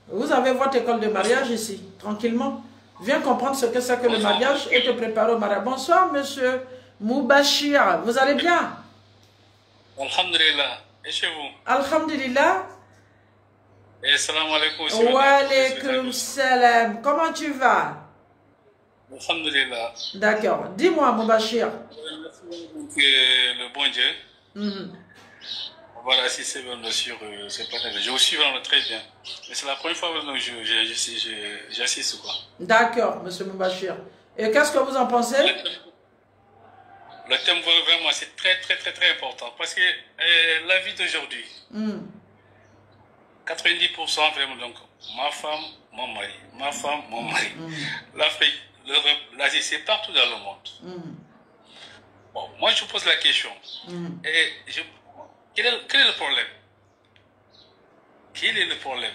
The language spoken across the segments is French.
Vous avez votre école de mariage ici, tranquillement. Viens comprendre ce que c'est que le mariage et te préparer au mariage. Bonsoir, monsieur Moubachir. Vous allez bien? Alhamdulillah. Et chez vous? Alhamdulillah. Et salam alaikum. Wa alaikum salam. Comment tu vas? Alhamdulillah. D'accord. Dis-moi, Moubachir. Le bon Dieu. Voilà, si c'est bien sûr, c'est pas très. Je vous suis vraiment très bien. Mais c'est la première fois que j'assiste, quoi. D'accord, monsieur Moubachir. Et qu'est-ce que vous en pensez? Le thème, vraiment, c'est très important. Parce que la vie d'aujourd'hui, 90% vraiment, donc, ma femme, mon mari. Ma femme, mon mari. L'Afrique, l'Europe, l'Asie, c'est partout dans le monde. Bon, moi, je pose la question. Et quel est le problème? Quel est le problème?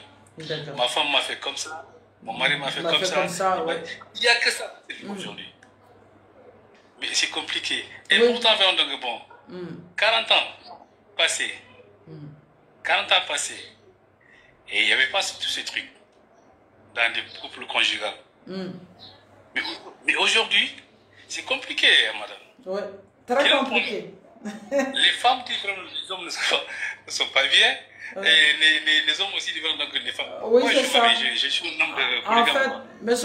Ma femme m'a fait comme ça, mon mari m'a fait comme ça. Ouais. Il n'y a que ça aujourd'hui. Mais c'est compliqué. Et pourtant, donc, bon, 40 ans passés. 40 ans passés. Et il n'y avait pas tous ces trucs dans des couples conjugaux. Mais aujourd'hui, c'est compliqué, madame. Oui, très compliqué. Les femmes disent que les hommes ne sont pas bien. Et les hommes aussi disent que les femmes. Oui, moi, c'est ça. Je suis un homme de en fait,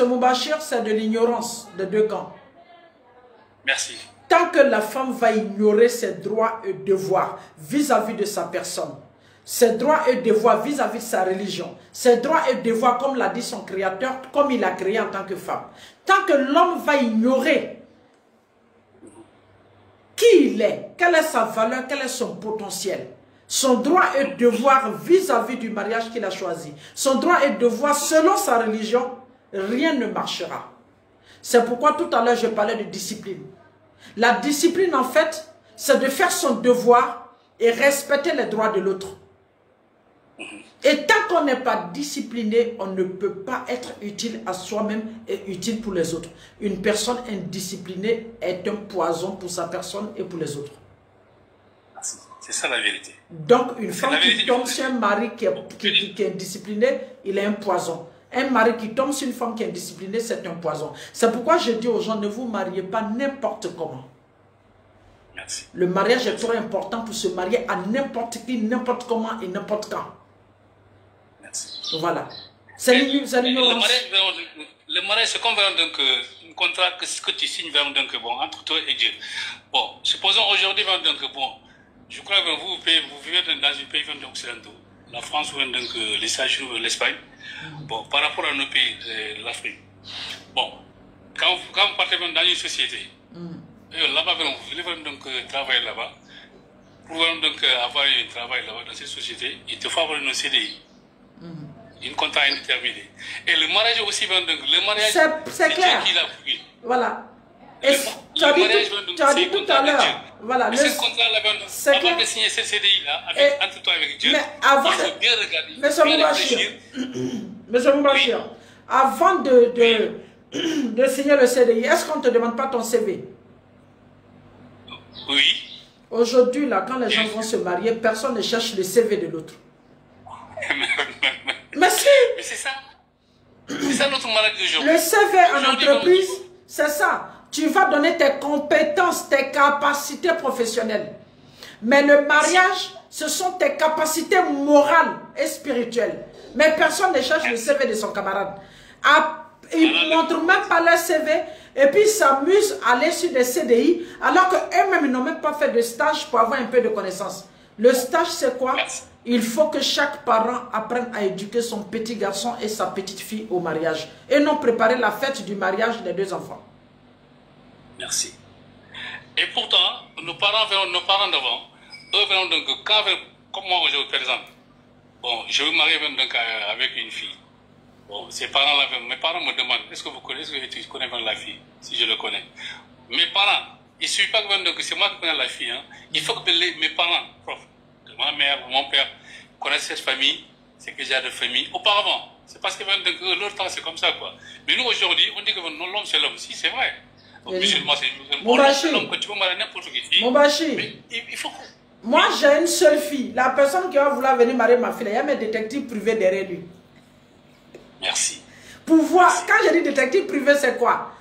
M. Moubachir, c'est de l'ignorance de deux camps. Merci. Tant que la femme va ignorer ses droits et devoirs vis-à-vis de sa personne, ses droits et devoirs vis-à-vis de sa religion, ses droits et devoirs, comme l'a dit son créateur, comme il a créé en tant que femme, tant que l'homme va ignorer qui il est, quelle est sa valeur, quel est son potentiel, son droit et devoir vis-à-vis du mariage qu'il a choisi, son droit et devoir selon sa religion, rien ne marchera. C'est pourquoi tout à l'heure je parlais de discipline. La discipline en fait, c'est de faire son devoir et respecter les droits de l'autre. Et tant qu'on n'est pas discipliné, on ne peut pas être utile à soi-même et utile pour les autres. Une personne indisciplinée est un poison pour sa personne et pour les autres. C'est ça la vérité. Donc une femme qui tombe sur un mari qui est indiscipliné, il est un poison. Un mari qui tombe sur une femme qui est indisciplinée, c'est un poison. C'est pourquoi je dis aux gens, ne vous mariez pas n'importe comment. Merci. Le mariage est trop important pour se marier à n'importe qui, n'importe comment et n'importe quand. Merci. Voilà. C'est l'ignorance. Le mariage, c'est comme donc, un contrat que tu signes donc, bon, entre toi et Dieu. Bon, supposons aujourd'hui, donc, bon, je crois que vous vivez dans un pays occidentaux, la France ou donc, les États-Unis ou l'Espagne. Bon, par rapport à nos pays, l'Afrique. Bon, quand vous partez dans une société, là-bas, vous voulez donc travailler là-bas. Pour donc avoir un travail là-bas dans cette société, il te faut avoir une CDI. Une contrat indéterminé. Et le mariage aussi, donc, le mariage, c'est clair. Dieu qui l'a pris. Voilà. Et tu as dit tout à l'heure. Voilà. Mais ce contrat-là, avant de signer ce CDI-là, entre toi et avec Dieu, mais avant il faut bien regarder. Monsieur Moubachir, avant de signer le CDI, est-ce qu'on ne te demande pas ton CV? Oui. Aujourd'hui, là, quand les gens vont se marier, personne ne cherche le CV de l'autre. Mais si. Mais c'est ça. C'est ça notre maladie d'aujourd'hui. Le CV en entreprise, c'est ça. Tu vas donner tes compétences, tes capacités professionnelles. Mais le mariage, ce sont tes capacités morales et spirituelles. Mais personne ne cherche le CV de son camarade. Ils ne montrent même pas leur CV et puis ils s'amusent à aller sur des CDI alors qu'eux-mêmes n'ont même pas fait de stage pour avoir un peu de connaissances. Le stage, c'est quoi? Il faut que chaque parent apprenne à éduquer son petit garçon et sa petite fille au mariage. Et non préparer la fête du mariage des deux enfants. Merci. Et pourtant, nos parents d'avant, eux verront donc, comme moi aujourd'hui, par exemple, bon, je veux marier donc avec une fille. Bon, mes parents me demandent, est-ce que tu connais la fille? Si je le connais. Mes parents, il ne suffit pas que c'est moi qui connais la fille. Hein. Il faut que mes parents, ma mère ou mon père, connaissent cette famille, c'est que j'ai de famille. Auparavant, c'est parce que leur temps, c'est comme ça, quoi. Mais nous, aujourd'hui, on dit que l'homme, c'est l'homme. Si, c'est vrai. Musulman, c'est l'homme. Quand tu peux marier n'importe qui. Mais il faut... Moi, j'ai une seule fille. La personne qui va vouloir venir marier ma fille, il y a mes détectives privés derrière lui. Merci. Pouvoir, quand je dis détective privé, c'est quoi?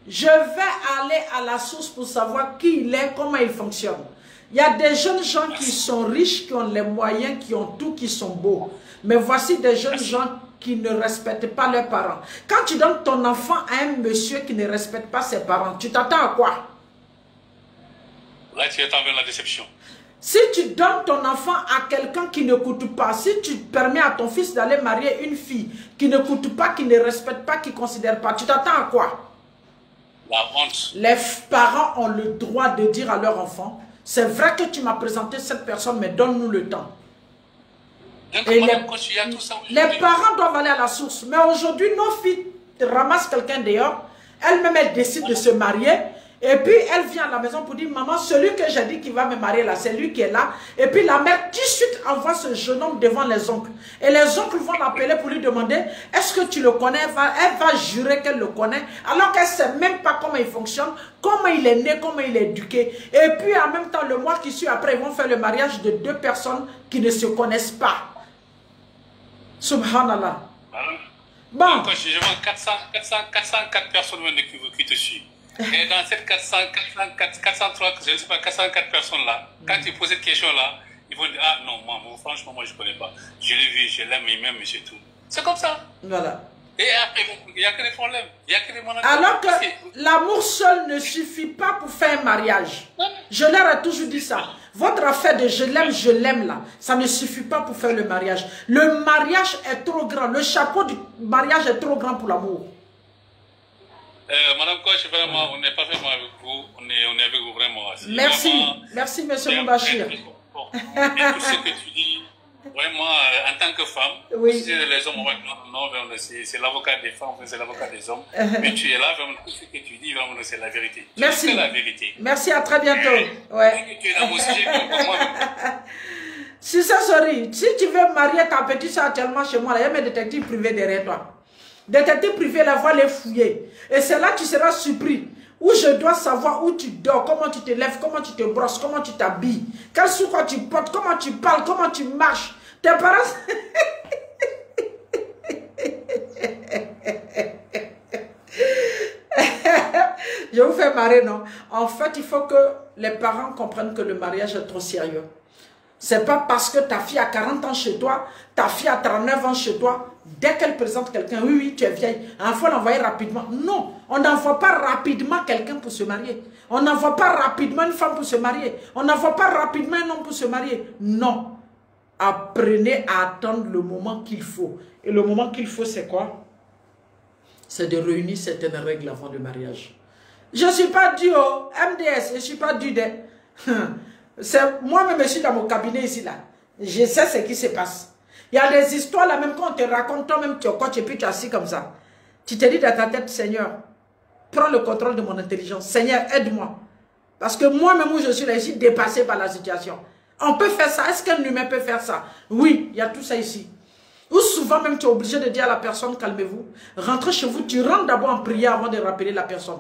Je vais aller à la source pour savoir qui il est, comment il fonctionne. Il y a des jeunes gens qui sont riches, qui ont les moyens, qui ont tout, qui sont beaux. Mais voici des jeunes gens qui ne respectent pas leurs parents. Quand tu donnes ton enfant à un monsieur qui ne respecte pas ses parents, tu t'attends à quoi? Là, tu attends vers la déception. Si tu donnes ton enfant à quelqu'un qui ne coûte pas, si tu permets à ton fils d'aller marier une fille qui ne coûte pas, qui ne respecte pas, qui ne considère pas, tu t'attends à quoi? La honte. Les parents ont le droit de dire à leur enfant, c'est vrai que tu m'as présenté cette personne, mais donne-nous le temps. Donc, Et les parents doivent aller à la source. Mais aujourd'hui, nos filles ramassent quelqu'un dehors, elles-mêmes elles décident de se marier, et puis elle vient à la maison pour dire, maman, celui que j'ai dit qu'il va me marier là, c'est lui qui est là. Et puis la mère tout de suite envoie ce jeune homme devant les oncles. Et les oncles vont l'appeler pour lui demander, est-ce que tu le connais? Elle va jurer qu'elle le connaît, alors qu'elle ne sait même pas comment il fonctionne, comment il est né, comment il est éduqué. Et puis en même temps, le mois qui suit après, ils vont faire le mariage de deux personnes qui ne se connaissent pas. Subhanallah. Bon. Quand je vois 404 personnes qui te suivent. Et dans ces 403, je ne sais pas, 404 personnes-là, quand tu poses cette question-là, ils vont dire, ah non, moi, franchement, moi, je ne connais pas. Je l'ai vu, je l'aime, il m'aime, c'est tout. C'est comme ça. Voilà. Et après, il n'y a que des problèmes. Il y a que des maladies. Alors que l'amour seul ne suffit pas pour faire un mariage. Je leur ai toujours dit ça. Votre affaire de je l'aime là, ça ne suffit pas pour faire le mariage. Le mariage est trop grand. Le chapeau du mariage est trop grand pour l'amour. Madame Coach, vraiment, on n'est pas vraiment avec vous. On est avec vous vraiment. Merci. Vraiment, merci, monsieur Moubachir. Et tout ce que tu dis, vraiment, en tant que femme, oui. Si les hommes, non, c'est l'avocat des femmes, c'est l'avocat des hommes. Mais tu es là, vraiment, tout ce que tu dis, vraiment, c'est la vérité. Merci. C'est la vérité. Merci, à très bientôt. Ouais. Tu es dans mon sujet, moi. Si ça sorry, si tu veux marier ta petite soeur actuellement chez moi, il y a mes détectives privés derrière toi. Détective privé, la voix les fouiller. Et c'est là que tu seras surpris. Où je dois savoir où tu dors, comment tu te lèves, comment tu te brosses, comment tu t'habilles, quel soutien tu portes, comment tu parles, comment tu marches. Tes parents... Je vous fais marrer, non? En fait, il faut que les parents comprennent que le mariage est trop sérieux. C'est pas parce que ta fille a 40 ans chez toi, ta fille a 39 ans chez toi, dès qu'elle présente quelqu'un, oui, oui, tu es vieille, il faut l'envoyer rapidement. Non, on n'envoie pas rapidement quelqu'un pour se marier. On n'envoie pas rapidement une femme pour se marier. On n'envoie pas rapidement un homme pour se marier. Non. Apprenez à attendre le moment qu'il faut. Et le moment qu'il faut, c'est quoi? C'est de réunir certaines règles avant le mariage. Je ne suis pas dû au MDS, je ne suis pas dû de... Moi-même, je suis dans mon cabinet ici, là. Je sais ce qui se passe. Il y a des histoires, là, même quand on te raconte, toi-même, tu es au coach et puis tu es assis comme ça. Tu te dis dans ta tête, Seigneur, prends le contrôle de mon intelligence. Seigneur, aide-moi. Parce que moi-même, où je suis là, je suis dépassé par la situation. On peut faire ça. Est-ce qu'un humain peut faire ça? Oui, il y a tout ça ici. Ou souvent, même, tu es obligé de dire à la personne, calmez-vous. Rentrez chez vous, tu rentres d'abord en prière avant de rappeler la personne.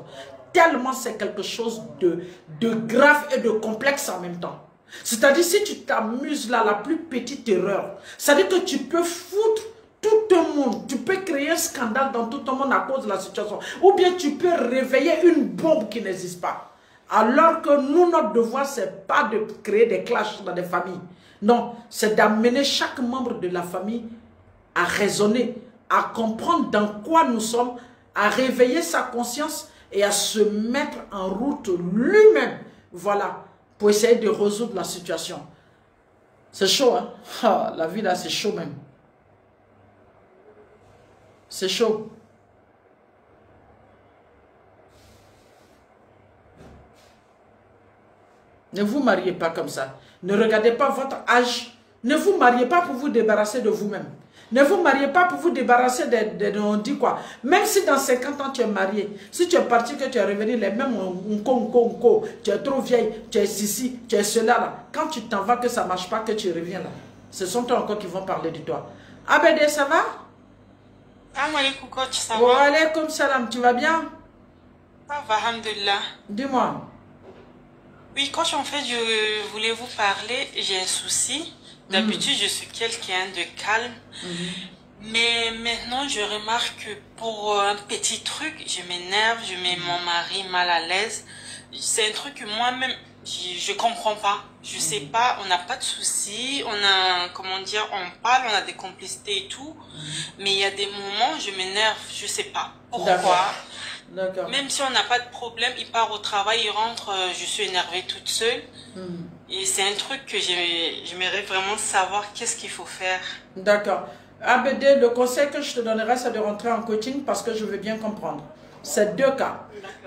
Tellement c'est quelque chose de grave et de complexe en même temps. C'est-à-dire, si tu t'amuses là, la plus petite erreur, c'est-à-dire que tu peux foutre tout le monde, tu peux créer un scandale dans tout le monde à cause de la situation. Ou bien tu peux réveiller une bombe qui n'existe pas. Alors que nous, notre devoir, c'est pas de créer des clashs dans des familles. Non, c'est d'amener chaque membre de la famille à raisonner, à comprendre dans quoi nous sommes, à réveiller sa conscience et à se mettre en route lui-même, voilà, pour essayer de résoudre la situation. C'est chaud, hein? Ah, la vie là, c'est chaud même. C'est chaud. Ne vous mariez pas comme ça. Ne regardez pas votre âge. Ne vous mariez pas pour vous débarrasser de vous-même. Ne vous mariez pas pour vous débarrasser on dit quoi. Même si dans 50 ans tu es marié, si tu es parti, que tu es revenu, les mêmes tu es trop vieille, tu es ici, tu es cela là. Quand tu t'en vas, que ça ne marche pas, que tu reviens là. Ce sont toi encore qui vont parler de toi. Abede, ça va? Alaikum coach, ça va? Wa alaykoum salam, tu vas bien? Ça va, alhamdulillah. Dis-moi. Oui, coach, en fait, je voulais vous parler, j'ai un souci. D'habitude, je suis quelqu'un de calme. Mais maintenant, je remarque que pour un petit truc, je m'énerve, je mets mon mari mal à l'aise. C'est un truc que moi-même, je comprends pas. Je sais pas, on n'a pas de soucis, on a, comment dire, on parle, on a des complicités et tout. Mais il y a des moments, je m'énerve, je sais pas pourquoi. D'accord. Même si on n'a pas de problème, il part au travail, il rentre, je suis énervée toute seule. Et c'est un truc que j'aimerais vraiment savoir qu'est-ce qu'il faut faire. D'accord. ABD, le conseil que je te donnerai, c'est de rentrer en coaching parce que je veux bien comprendre. C'est deux cas.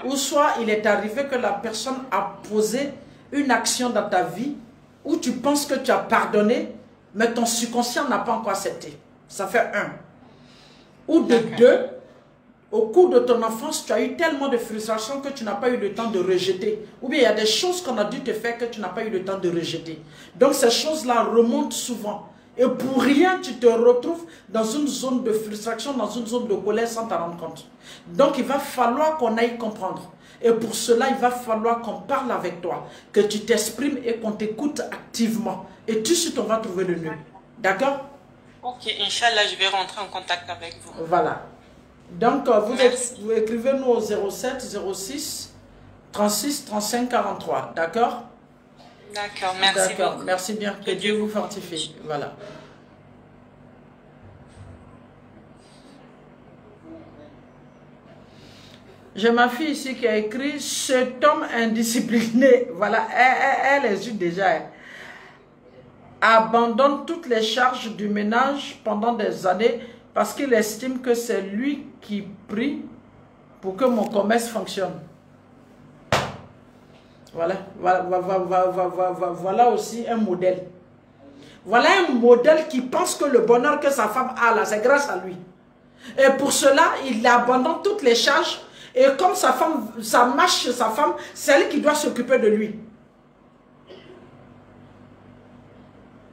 Ou soit il est arrivé que la personne a posé une action dans ta vie où tu penses que tu as pardonné, mais ton subconscient n'a pas encore accepté. Ça fait un. Ou de deux, au cours de ton enfance, tu as eu tellement de frustration que tu n'as pas eu le temps de rejeter. Ou bien il y a des choses qu'on a dû te faire que tu n'as pas eu le temps de rejeter. Donc ces choses-là remontent souvent. Et pour rien, tu te retrouves dans une zone de frustration, dans une zone de colère sans t'en rendre compte. Donc il va falloir qu'on aille comprendre. Et pour cela, il va falloir qu'on parle avec toi, que tu t'exprimes et qu'on t'écoute activement. Et tout de suite, on va trouver le nœud. D'accord? Ok, Inch'Allah, je vais rentrer en contact avec vous. Voilà. Donc, vous écrivez-nous au 07 06 36 35 43. D'accord? D'accord, merci beaucoup. Merci bien. Que Dieu vous fortifie. Voilà. J'ai ma fille ici qui a écrit « Cet homme indiscipliné ». Voilà, elle est déjà. Abandonne toutes les charges du ménage pendant des années parce qu'il estime que c'est lui qui prie pour que mon commerce fonctionne. Voilà aussi un modèle. Voilà un modèle qui pense que le bonheur que sa femme a là, c'est grâce à lui. Et pour cela, il abandonne toutes les charges. Et comme sa femme, ça marche chez sa femme, c'est elle qui doit s'occuper de lui.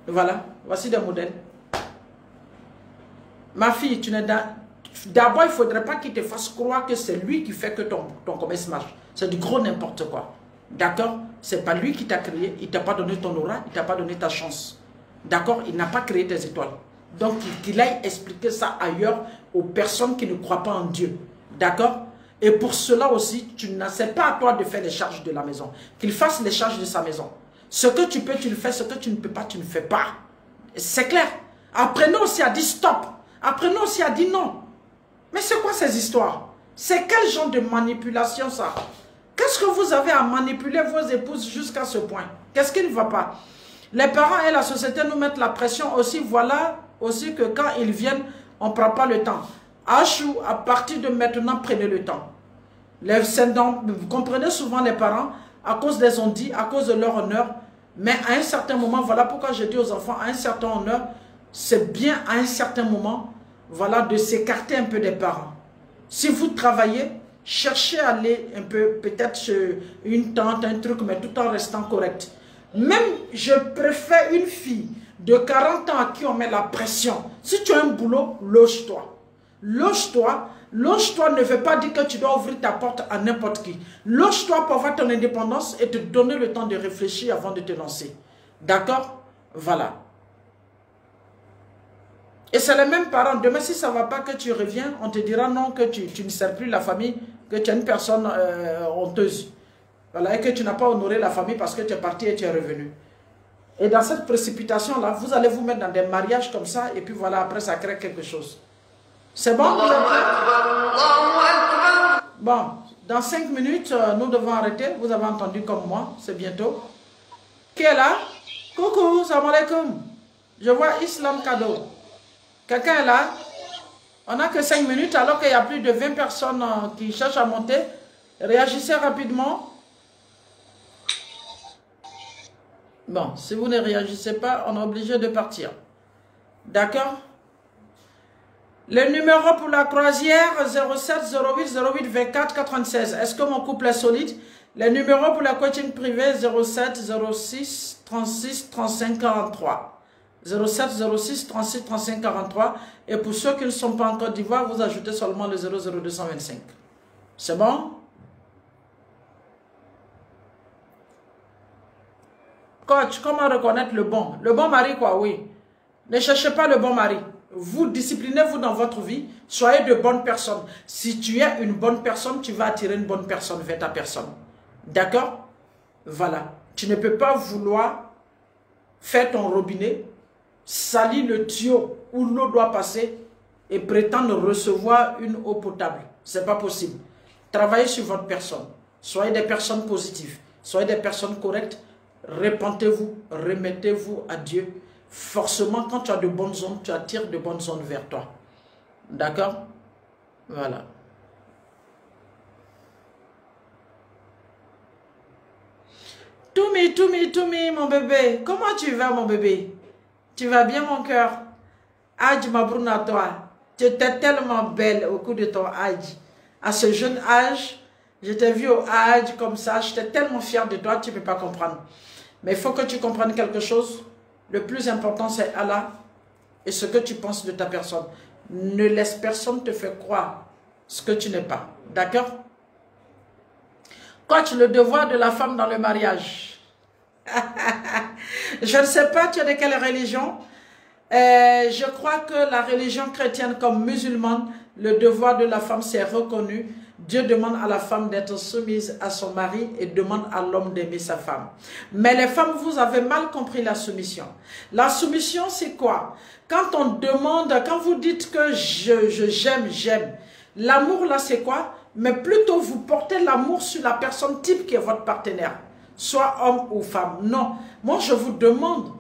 Voilà, voici des modèles. Ma fille, tu n'es d'abord, il ne faudrait pas qu'il te fasse croire que c'est lui qui fait que ton commerce marche. C'est du gros n'importe quoi. D'accord? Ce n'est pas lui qui t'a créé, il ne t'a pas donné ton aura, il ne t'a pas donné ta chance. D'accord? Il n'a pas créé tes étoiles. Donc, qu'il aille expliquer ça ailleurs aux personnes qui ne croient pas en Dieu. D'accord? Et pour cela aussi, c'est pas à toi de faire les charges de la maison. Qu'il fasse les charges de sa maison. Ce que tu peux, tu le fais. Ce que tu ne peux pas, tu ne fais pas. C'est clair. Apprenez aussi à dire stop. Apprenez aussi à dire non. Mais c'est quoi ces histoires? C'est quel genre de manipulation ça? Qu'est-ce que vous avez à manipuler vos épouses jusqu'à ce point? Qu'est-ce qui ne va pas? Les parents et la société nous mettent la pression aussi. Voilà aussi que quand ils viennent, on ne prend pas le temps. Achou, à partir de maintenant, prenez le temps. Vous comprenez souvent les parents, à cause des on-dit, à cause de leur honneur. Mais à un certain moment, voilà pourquoi je dis aux enfants, à un certain honneur, c'est bien à un certain moment, voilà, de s'écarter un peu des parents. Si vous travaillez, cherchez à aller un peu, peut-être chez une tante, un truc, mais tout en restant correct. Même, je préfère une fille de 40 ans à qui on met la pression. Si tu as un boulot, loge-toi. Loge-toi. Loge-toi ne veut pas dire que tu dois ouvrir ta porte à n'importe qui. Loge-toi pour avoir ton indépendance et te donner le temps de réfléchir avant de te lancer. D'accord? Voilà. Et c'est les mêmes parents. Demain, si ça ne va pas, que tu reviens, on te dira non, que tu ne sers plus la famille, que tu es une personne honteuse. Voilà, et que tu n'as pas honoré la famille parce que tu es parti et tu es revenu. Et dans cette précipitation-là, vous allez vous mettre dans des mariages comme ça, et puis voilà, après ça crée quelque chose. C'est bon? Bon, dans 5 minutes, nous devons arrêter. Vous avez entendu comme moi, c'est bientôt. Qui est là? Coucou, salam alaikum. Je vois Islam Cadeau. Quelqu'un est là? On n'a que 5 minutes alors qu'il y a plus de 20 personnes qui cherchent à monter. Réagissez rapidement. Bon, si vous ne réagissez pas, on est obligé de partir. D'accord? Le numéro pour la croisière 07 08 08 24 96. Est-ce que mon couple est solide? Le numéro pour la coaching privé 07 06 36 35 43. 07 06 36 35 43. Et pour ceux qui ne sont pas en Côte d'Ivoire, vous ajoutez seulement le 00225. C'est bon? Coach, comment reconnaître le bon? Le bon mari, quoi, oui. Ne cherchez pas le bon mari. vous disciplinez-vous dans votre vie, soyez de bonnes personnes. Si tu es une bonne personne, tu vas attirer une bonne personne vers ta personne. D'accord? Voilà. Tu ne peux pas vouloir faire ton robinet, salir le tuyau où l'eau doit passer et prétendre recevoir une eau potable. Ce n'est pas possible. Travaillez sur votre personne. Soyez des personnes positives. Soyez des personnes correctes. Répentez-vous, remettez-vous à Dieu. Forcément, quand tu as de bonnes ondes, tu attires de bonnes ondes vers toi. D'accord? Voilà. Toumi, mon bébé. Comment tu vas, mon bébé? Tu vas bien, mon cœur? Adj Mabroun à toi. Tu étais tellement belle au cours de ton âge. À ce jeune âge, je t'ai vu au âge comme ça. J'étais tellement fière de toi, tu ne peux pas comprendre. Mais il faut que tu comprennes quelque chose. Le plus important, c'est Allah et ce que tu penses de ta personne. Ne laisse personne te faire croire ce que tu n'es pas. D'accord? Coach, le devoir de la femme dans le mariage. Je ne sais pas, tu es de quelle religion? Je crois que la religion chrétienne comme musulmane, le devoir de la femme c'est reconnu. Dieu demande à la femme d'être soumise à son mari et demande à l'homme d'aimer sa femme. Mais les femmes, vous avez mal compris la soumission. La soumission, c'est quoi? Quand on demande, quand vous dites que j'aime. L'amour là, c'est quoi? Mais plutôt vous portez l'amour sur la personne type qui est votre partenaire. Soit homme ou femme. Non. Moi, je vous demande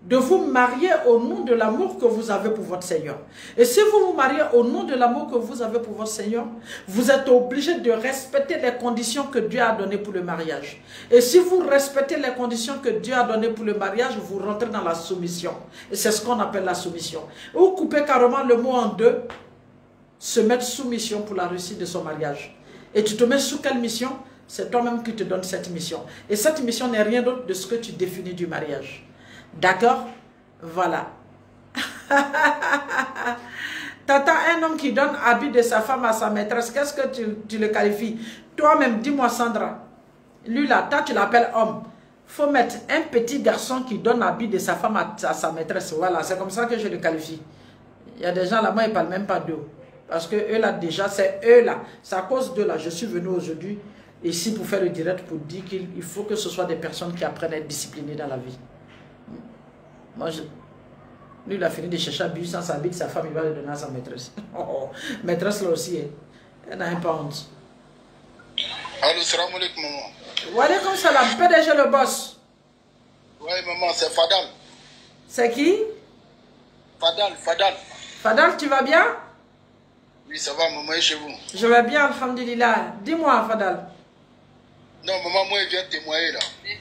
de vous marier au nom de l'amour que vous avez pour votre Seigneur. Et si vous vous mariez au nom de l'amour que vous avez pour votre Seigneur, vous êtes obligé de respecter les conditions que Dieu a données pour le mariage. Et si vous respectez les conditions que Dieu a données pour le mariage, vous rentrez dans la soumission. Et c'est ce qu'on appelle la soumission. Ou couper carrément le mot en deux, se mettre sous mission pour la réussite de son mariage. Et tu te mets sous quelle mission? C'est toi-même qui te donne cette mission. Et cette mission n'est rien d'autre de ce que tu définis du mariage. D'accord? Voilà. Tata, un homme qui donne habit de sa femme à sa maîtresse, qu'est-ce que tu le qualifies? Toi-même, dis-moi Sandra. Lui là, toi tu l'appelles homme. Faut mettre un petit garçon qui donne habit de sa femme à sa maîtresse. Voilà, c'est comme ça que je le qualifie. Il y a des gens là-bas, ils ne parlent même pas d'eux. Parce que eux là, déjà, c'est eux là. C'est à cause d'eux là. Je suis venu aujourd'hui ici pour faire le direct pour dire qu'il faut que ce soit des personnes qui apprennent à être disciplinées dans la vie. Moi, lui, il a fini de chercher à bus sans sa bite, sa femme, il va le donner à sa maîtresse. Oh, maîtresse là aussi, elle n'a un pas honte. Allô, salam alaikum, maman. Wa alaikum salam, PDG le boss. Ouais, maman, c'est Fadal. C'est qui? Fadal. Fadal, tu vas bien? Oui, ça va, maman, et chez vous? Je vais bien, alhamdulillah. Dis-moi, Fadal. Non, maman, moi, je viens témoigner là.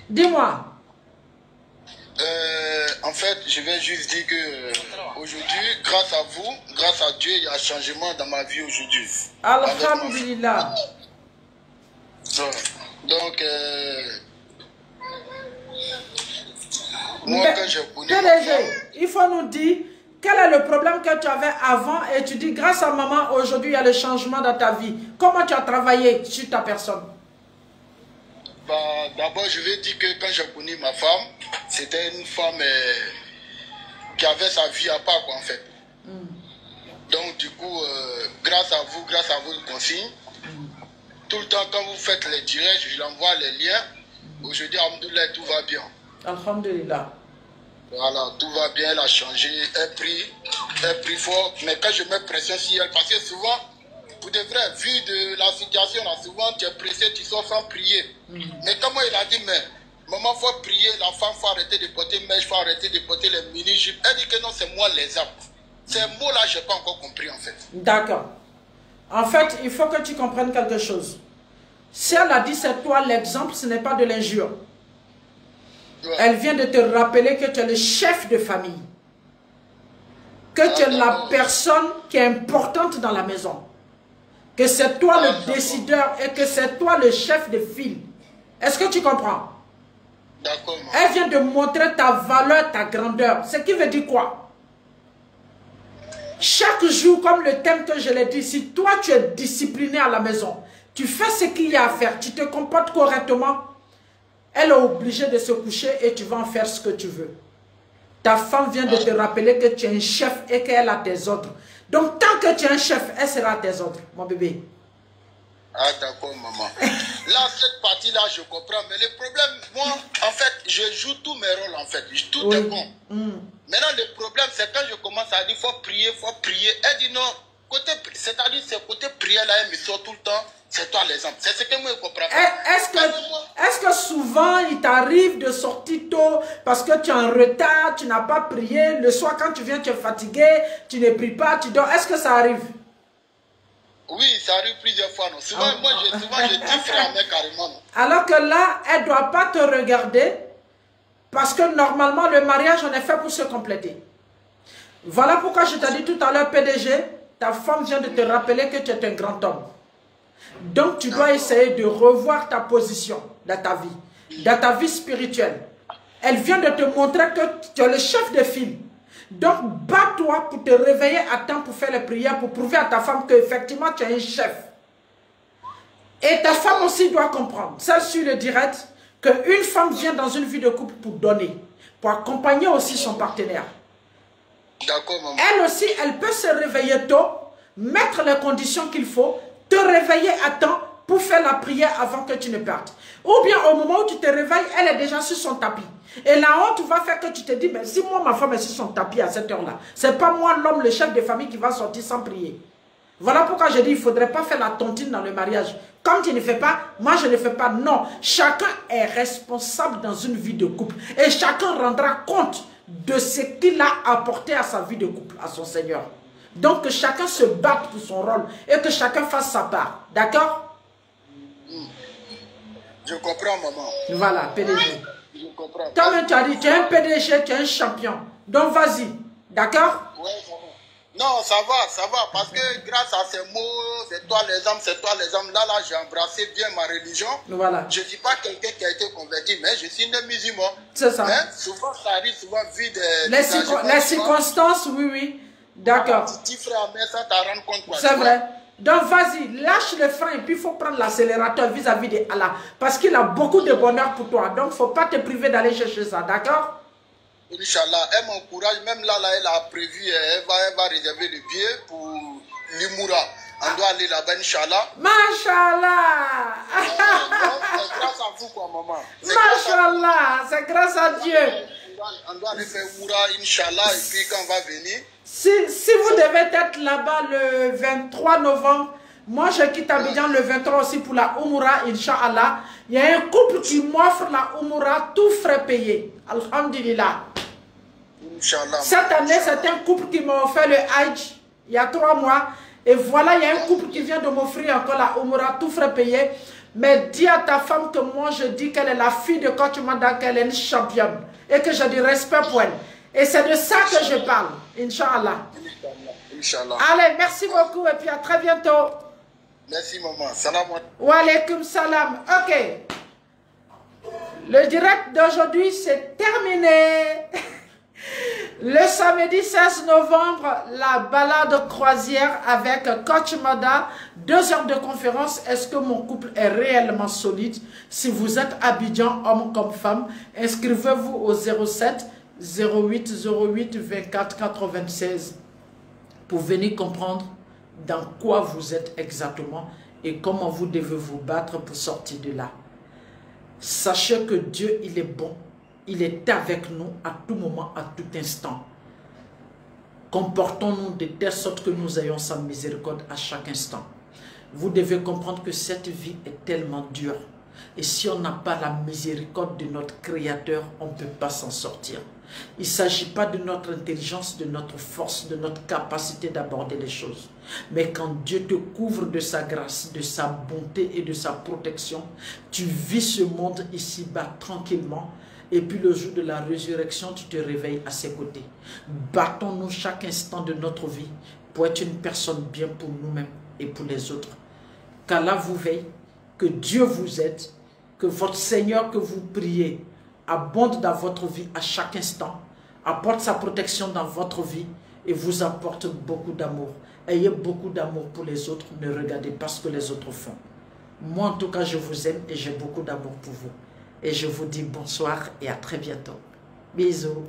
Dis-moi. En fait, je vais juste dire que aujourd'hui, grâce à vous, grâce à Dieu, il y a un changement dans ma vie aujourd'hui. Alhamdulillah. Donc, moi, Mais, quand j'ai connu PDG, il faut nous dire quel est le problème que tu avais avant et tu dis grâce à maman, aujourd'hui, il y a le changement dans ta vie. Comment tu as travaillé sur ta personne? Bah, d'abord, je vais dire que quand j'ai connu ma femme, c'était une femme qui avait sa vie à part, quoi, en fait. Donc, du coup, grâce à vos consignes, tout le temps, quand vous faites les directs, je l'envoie les liens. Aujourd'hui, alhamdoulilah, tout va bien. Alhamdulillah. Voilà, tout va bien, elle a changé, elle prie fort. Mais quand je mets pression sur elle, parce que souvent, pour de vrai, vu de la situation, là, souvent tu es pressé, tu sors sans prier. Mais comment il a dit, mais maman, il faut prier, la femme, il faut arrêter de porter mèche, il faut arrêter de porter les mini-jupes. Elle dit que non, c'est moi les arbres. Ces mots-là, je n'ai pas encore compris en fait. D'accord. En fait, il faut que tu comprennes quelque chose. Si elle a dit c'est toi l'exemple, ce n'est pas de l'injure. Ouais. Elle vient de te rappeler que tu es le chef de famille. Que tu es la personne qui est importante dans la maison. Que c'est toi le décideur et que c'est toi le chef de file. Est-ce que tu comprends? D'accord. Elle vient de montrer ta valeur, ta grandeur. Ce qui veut dire quoi? Chaque jour, comme le thème que je l'ai dit, si toi tu es discipliné à la maison, tu fais ce qu'il y a à faire, tu te comportes correctement, elle est obligée de se coucher et tu vas en faire ce que tu veux. ta femme vient de te rappeler que tu es un chef et qu'elle a tes ordres. Donc, tant que tu es un chef, elle sera à tes ordres, mon bébé. Ah, d'accord, maman. Là, cette partie-là, je comprends. Mais le problème, moi, en fait, je joue tous mes rôles, en fait. Tout est bon. Maintenant, le problème, c'est quand je commence à dire, il faut prier. Elle dit non. C'est-à-dire, ce côté prière-là, elle me sort tout le temps. C'est toi l'exemple. C'est ce que moi, je comprends. Est-ce que souvent, il t'arrive de sortir tôt parce que tu es en retard, tu n'as pas prié, le soir, quand tu viens, tu es fatigué, tu ne pries pas, tu dors. Est-ce que ça arrive? Oui, ça arrive plusieurs fois. Non. Souvent, je dis frère, mais carrément. Non. Alors que là, elle ne doit pas te regarder parce que normalement, le mariage, on est fait pour se compléter. Voilà pourquoi je t'ai dit tout à l'heure, PDG, ta femme vient de te rappeler que tu es un grand homme. Donc, tu dois essayer de revoir ta position dans ta vie spirituelle. Elle vient de te montrer que tu es le chef de file. Donc, bats-toi pour te réveiller à temps pour faire les prières, pour prouver à ta femme qu'effectivement, tu es un chef. Et ta femme aussi doit comprendre, celle sur le direct, qu'une femme vient dans une vie de couple pour donner, pour accompagner aussi son partenaire. D'accord, maman. Elle aussi, elle peut se réveiller tôt, mettre les conditions qu'il faut, te réveiller à temps pour faire la prière avant que tu ne partes. Ou bien au moment où tu te réveilles, elle est déjà sur son tapis. Et la honte va faire que tu te dis, mais si moi, ma femme est sur son tapis à cette heure-là, c'est pas moi l'homme, le chef de famille qui va sortir sans prier. Voilà pourquoi je dis, il ne faudrait pas faire la tontine dans le mariage. Comme tu ne fais pas, moi je ne fais pas. Non, chacun est responsable dans une vie de couple. Et chacun rendra compte de ce qu'il a apporté à sa vie de couple, à son Seigneur. Donc que chacun se batte pour son rôle et que chacun fasse sa part. D'accord? Je comprends, maman. Voilà, PDG. Je comprends. Toi-même, tu as dit, tu es un PDG, tu es un champion. Donc vas-y. D'accord? Oui, maman. Non, ça va, parce que grâce à ces mots, c'est toi l'exemple, là, j'ai embrassé bien ma religion. Voilà. Je ne suis pas quelqu'un qui a été converti, mais je suis né musulman. C'est ça. Mais souvent, ça arrive, souvent, vu les circonstances, oui. D'accord. Petit frère, mais ça t'en rend compte, quoi. C'est vrai. Donc vas-y, lâche le frein et puis il faut prendre l'accélérateur vis-à-vis de Allah. Parce qu'il a beaucoup de bonheur pour toi. Donc il ne faut pas te priver d'aller chercher ça, d'accord? Inch'Allah, elle m'encourage, même là, elle a prévu, elle va réserver le billet pour l'Imoura. On doit aller là-bas, Inch'Allah. Machallah. C'est grâce à vous, quoi, maman. Machallah, c'est grâce à Dieu. On doit aller faire Moura, Inch'Allah, et puis quand on va venir. Si vous devez être là-bas le 23 novembre, moi je quitte Abidjan le 23 aussi pour la Umura, Inch'Allah. Il y a un couple qui m'offre la Umura, tout frais payé. Alhamdulillah. Inch'Allah. Cette année, c'est un couple qui m'a offert le Hajj il y a 3 mois. Et voilà, il y a un couple qui vient de m'offrir encore la Umura, tout frais payé. Mais dis à ta femme que moi je dis qu'elle est la fille de Coach Manda, qu'elle est une championne. Et que j'ai du respect pour elle. Et c'est de ça que je parle. Inch'Allah. Inch'Allah. Allez, merci beaucoup et puis à très bientôt. Merci maman. Salam. Wa alaykoum salam. Ok. Le direct d'aujourd'hui, c'est terminé. Le samedi 16 novembre, la balade croisière avec Coach Mada. 2 heures de conférence. Est-ce que mon couple est réellement solide? Si vous êtes Abidjan, homme comme femme, inscrivez-vous au 07 08 08 24 96 pour venir comprendre dans quoi vous êtes exactement et comment vous devez vous battre pour sortir de là. Sachez que Dieu, il est bon. Il est avec nous à tout moment, à tout instant. Comportons-nous de telle sorte que nous ayons sa miséricorde à chaque instant. Vous devez comprendre que cette vie est tellement dure. Et si on n'a pas la miséricorde de notre Créateur, on ne peut pas s'en sortir. Il ne s'agit pas de notre intelligence, de notre force, de notre capacité d'aborder les choses. Mais quand Dieu te couvre de sa grâce, de sa bonté et de sa protection, tu vis ce monde ici-bas tranquillement. Et puis le jour de la résurrection, tu te réveilles à ses côtés. Battons-nous chaque instant de notre vie pour être une personne bien pour nous-mêmes et pour les autres. Qu'Allah vous veille, que Dieu vous aide, que votre Seigneur que vous priez abonde dans votre vie à chaque instant, apporte sa protection dans votre vie et vous apporte beaucoup d'amour. Ayez beaucoup d'amour pour les autres, ne regardez pas ce que les autres font. Moi en tout cas, je vous aime et j'ai beaucoup d'amour pour vous. Et je vous dis bonsoir et à très bientôt. Bisous.